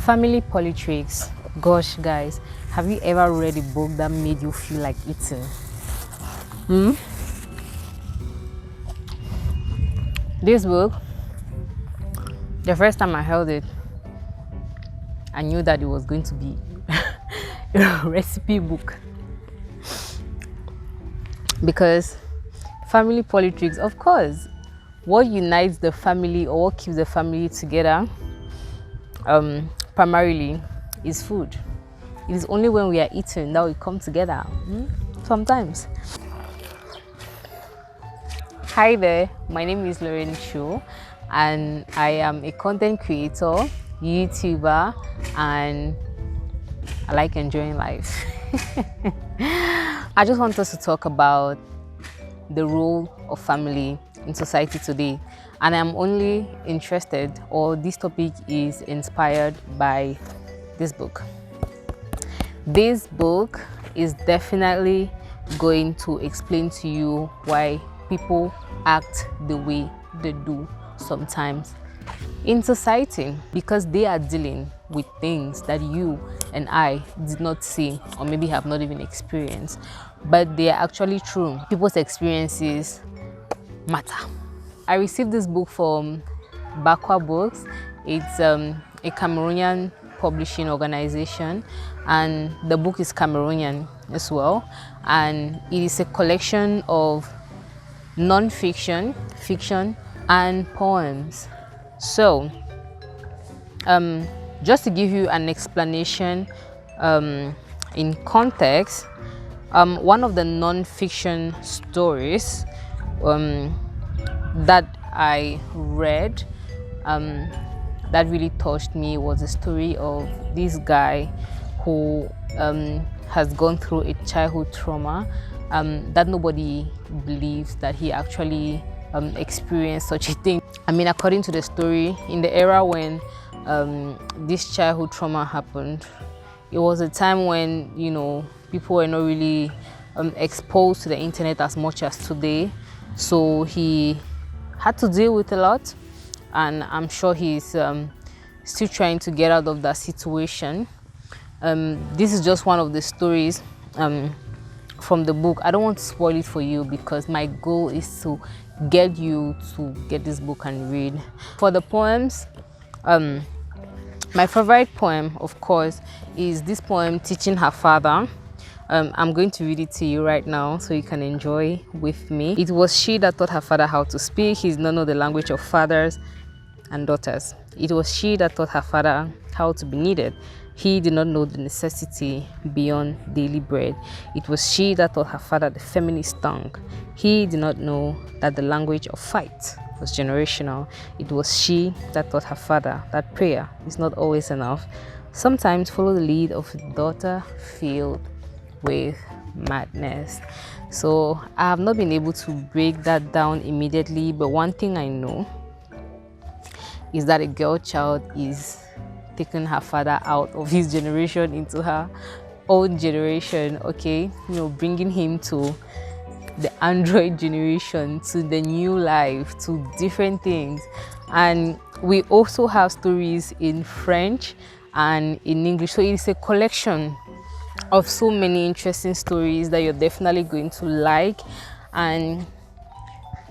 Family Politricks. Gosh, guys, have you ever read a book that made you feel like eating? This book, the first time I held it, I knew that it was going to be a recipe book, because Family Politricks, of course, what unites the family or what keeps the family together primarily is food. It is only when we are eating that we come together. Sometimes. Hi there, my name is Lauren Chu, and I am a content creator, YouTuber, and I like enjoying life. I just want us to talk about the role of family in society today, and I'm only interested, or this topic is inspired by this book. This book is definitely going to explain to you why people act the way they do sometimes in society, because they are dealing with things that you and I did not see, or maybe have not even experienced, but they are actually true. People's experiences matter. I received this book from Bakwa Books. It's a Cameroonian publishing organization, and the book is Cameroonian as well, and it is a collection of non-fiction, fiction, and poems. So just to give you an explanation in context, one of the non-fiction stories that I read that really touched me was the story of this guy who has gone through a childhood trauma that nobody believes that he actually experienced such a thing. I mean, according to the story, in the era when this childhood trauma happened, it was a time when, you know, people were not really exposed to the internet as much as today. So he had to deal with a lot, and I'm sure he's still trying to get out of that situation. This is just one of the stories from the book. I don't want to spoil it for you, because my goal is to get you to get this book and read. For the poems, my favorite poem, of course, is this poem, Teaching Her Father. I'm going to read it to you right now so you can enjoy with me. It was she that taught her father how to speak. He did not know the language of fathers and daughters. It was she that taught her father how to be kneaded. He did not know the necessity beyond daily bread. It was she that taught her father the feminist tongue. He did not know that the language of fight was generational. It was she that taught her father that prayer is not always enough. Sometimes follow the lead of a daughter filled with madness. So I have not been able to break that down immediately, but one thing I know is that a girl child is taking her father out of his generation into her own generation, okay? You know, bringing him to the Android generation, to the new life, to different things. And we also have stories in French and in English, so it's a collection of so many interesting stories that you're definitely going to like. And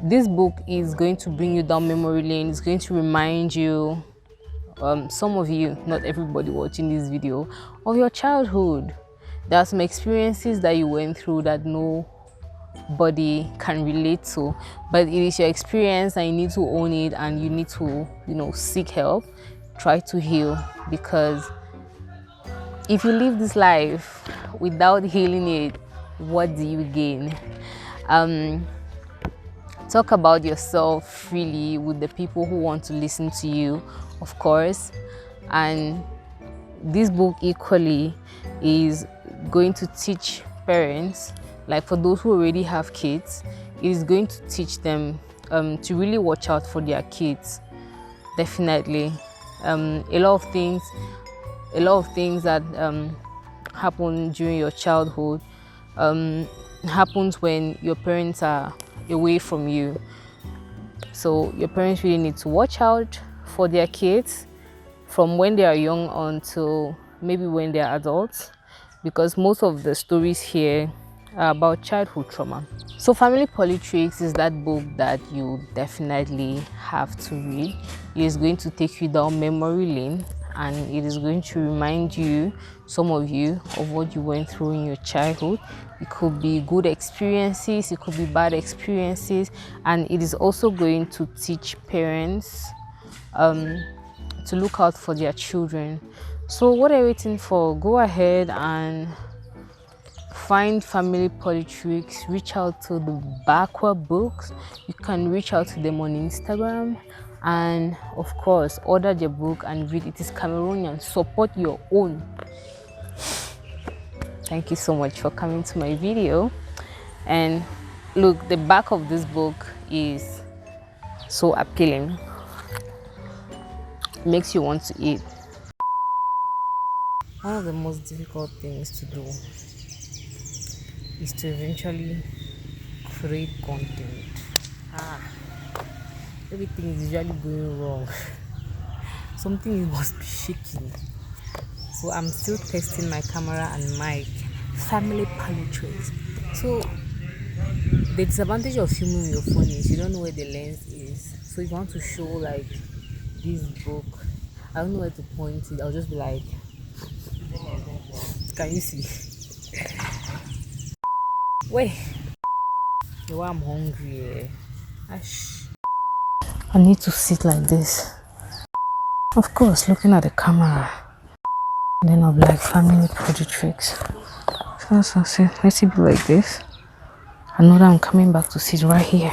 this book is going to bring you down memory lane. It's going to remind you, some of you, not everybody watching this video, of your childhood. There are some experiences that you went through that nobody can relate to, but it is your experience and you need to own it, and you need to, you know, seek help, try to heal, because if you live this life without healing it, what do you gain? Talk about yourself freely with the people who want to listen to you, of course. And this book equally is going to teach parents, like for those who already have kids, it is going to teach them to really watch out for their kids. Definitely. A lot of things that happen during your childhood happens when your parents are away from you. So your parents really need to watch out for their kids, from when they are young until maybe when they are adults, because most of the stories here are about childhood trauma. So Family Politricks is that book that you definitely have to read. It is going to take you down memory lane, and it is going to remind you, some of you, of what you went through in your childhood. It could be good experiences, it could be bad experiences, and it is also going to teach parents to look out for their children. So what are you waiting for? Go ahead and find Family Politricks. Reach out to the Backward Books. You can reach out to them on Instagram, and of course order their book and read. It is Cameroonian. Support your own. Thank you so much for coming to my video. And look, the back of this book is so appealing. It makes you want to eat. One of the most difficult things to do is to eventually create content. Everything is usually going wrong. Something must be shaking. So I'm still testing my camera and mic. Family Politricks. So the disadvantage of filming your phone is you don't know where the lens is. So if you want to show like this book, I don't know where to point it. I'll just be like, can you see? Wait. Yo, I'm hungry. I need to sit like this. Of course, looking at the camera. And then I'll be like, Family Politricks. So let's it be like this. I know that I'm coming back to sit right here.